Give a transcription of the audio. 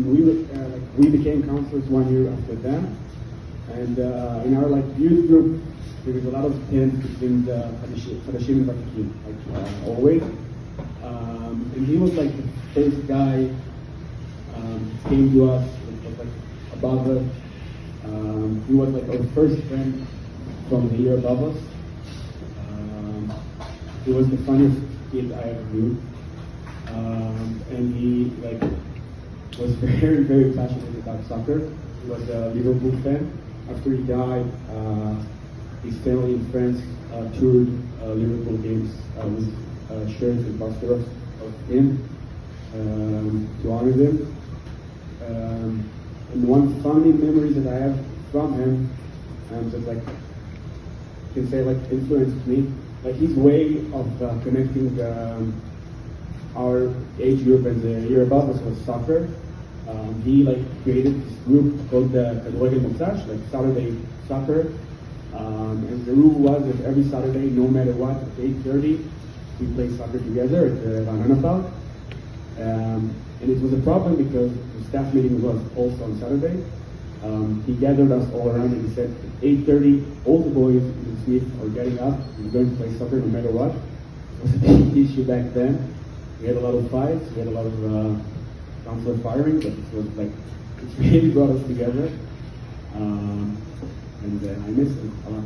and we became counselors 1 year after them. And in our youth group, there was a lot of tension between the Hadashim and Vatikin, always. And he was the first guy came to us, was above us. He was our first friend from the year above us. He was the funniest kid I ever knew. And he was very, very passionate about soccer. He was a Liverpool fan. After he died, his family and friends toured Liverpool games with shirts and posters of him to honor them. And one funny memory that I have from him, influenced me. His way of connecting our age group and the year above us was soccer. He created this group called the Kadwagel Motzash, Saturday soccer. And the rule was that every Saturday, no matter what, at 8:30, we play soccer together at the Banana Park. And it was a problem because the staff meeting was also on Saturday. He gathered us all around and he said, at 8:30, all the boys in the suite are getting up. We're going to play soccer no matter what. It was a big issue back then. We had a lot of fights. We had a lot of counselor firing, but it was it really brought us together. And I miss him a lot.